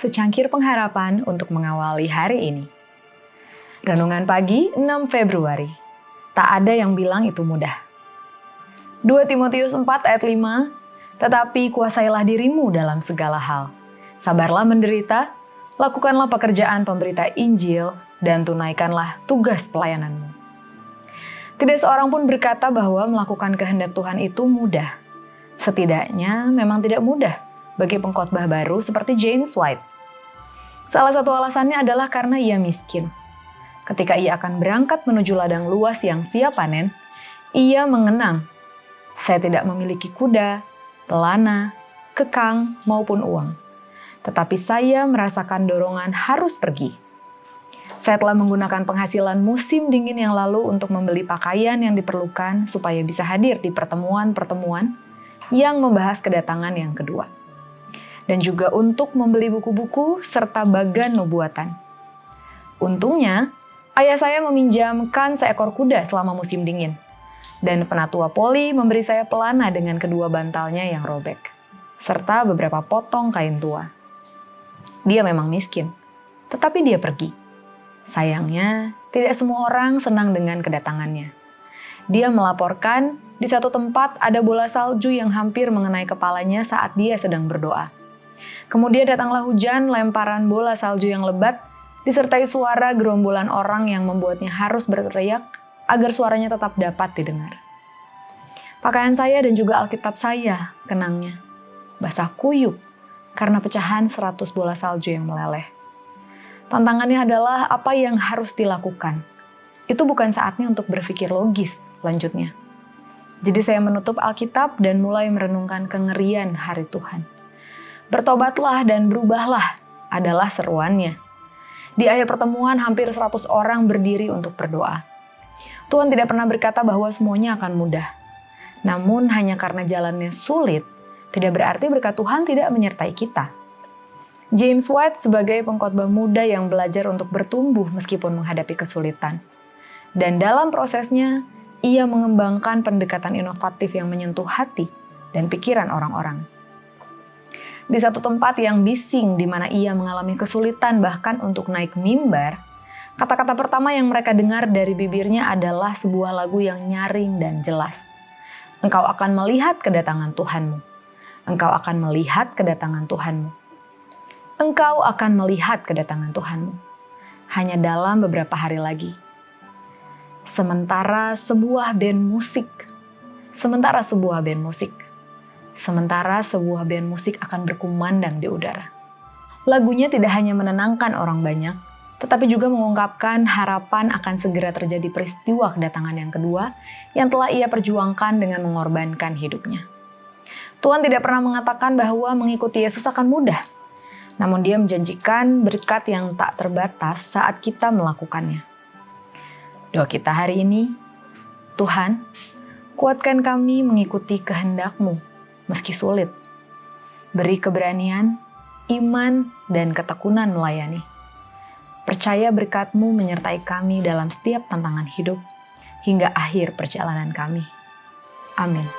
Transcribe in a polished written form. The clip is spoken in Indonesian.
secangkir pengharapan untuk mengawali hari ini. Renungan pagi 6 Februari. Tak ada yang bilang itu mudah. 2 Timotius 4 ayat 5, tetapi kuasailah dirimu dalam segala hal. Sabarlah menderita, lakukanlah pekerjaan pemberita Injil, dan tunaikanlah tugas pelayananmu. Tidak seorang pun berkata bahwa melakukan kehendak Tuhan itu mudah. Setidaknya memang tidak mudah bagi pengkhotbah baru seperti James White. Salah satu alasannya adalah karena ia miskin. Ketika ia akan berangkat menuju ladang luas yang siap panen, ia mengenang, "Saya tidak memiliki kuda, pelana, kekang, maupun uang. Tetapi saya merasakan dorongan harus pergi. Saya telah menggunakan penghasilan musim dingin yang lalu untuk membeli pakaian yang diperlukan supaya bisa hadir di pertemuan-pertemuan yang membahas kedatangan yang kedua. Dan juga untuk membeli buku-buku serta bagan nubuatan. Untungnya, ayah saya meminjamkan seekor kuda selama musim dingin. Dan penatua Poli memberi saya pelana dengan kedua bantalnya yang robek. Serta beberapa potong kain tua. Dia memang miskin, tetapi dia pergi. Sayangnya, tidak semua orang senang dengan kedatangannya. Dia melaporkan di satu tempat ada bola salju yang hampir mengenai kepalanya saat dia sedang berdoa. Kemudian datanglah hujan, lemparan bola salju yang lebat, disertai suara gerombolan orang yang membuatnya harus berteriak agar suaranya tetap dapat didengar. Pakaian saya dan juga Alkitab saya, kenangnya, basah kuyup karena pecahan 100 bola salju yang meleleh. Tantangannya adalah apa yang harus dilakukan. Itu bukan saatnya untuk berpikir logis, lanjutnya. Jadi saya menutup Alkitab dan mulai merenungkan kengerian hari Tuhan. Bertobatlah dan berubahlah adalah seruannya. Di akhir pertemuan hampir 100 orang berdiri untuk berdoa. Tuhan tidak pernah berkata bahwa semuanya akan mudah. Namun hanya karena jalannya sulit, tidak berarti berkat Tuhan tidak menyertai kita. James White sebagai pengkhotbah muda yang belajar untuk bertumbuh meskipun menghadapi kesulitan. Dan dalam prosesnya, ia mengembangkan pendekatan inovatif yang menyentuh hati dan pikiran orang-orang. Di satu tempat yang bising di mana ia mengalami kesulitan bahkan untuk naik mimbar, kata-kata pertama yang mereka dengar dari bibirnya adalah sebuah lagu yang nyaring dan jelas. Engkau akan melihat kedatangan Tuhanmu. Engkau akan melihat kedatangan Tuhanmu. Engkau akan melihat kedatangan Tuhanmu. Hanya dalam beberapa hari lagi. Sementara sebuah band musik akan berkumandang di udara. Lagunya tidak hanya menenangkan orang banyak, tetapi juga mengungkapkan harapan akan segera terjadi peristiwa kedatangan yang kedua yang telah ia perjuangkan dengan mengorbankan hidupnya. Tuhan tidak pernah mengatakan bahwa mengikuti Yesus akan mudah, namun Dia menjanjikan berkat yang tak terbatas saat kita melakukannya. Doa kita hari ini, Tuhan, kuatkan kami mengikuti kehendak-Mu meski sulit. Beri keberanian, iman, dan ketekunan melayani. Percaya berkat-Mu menyertai kami dalam setiap tantangan hidup hingga akhir perjalanan kami. Amin.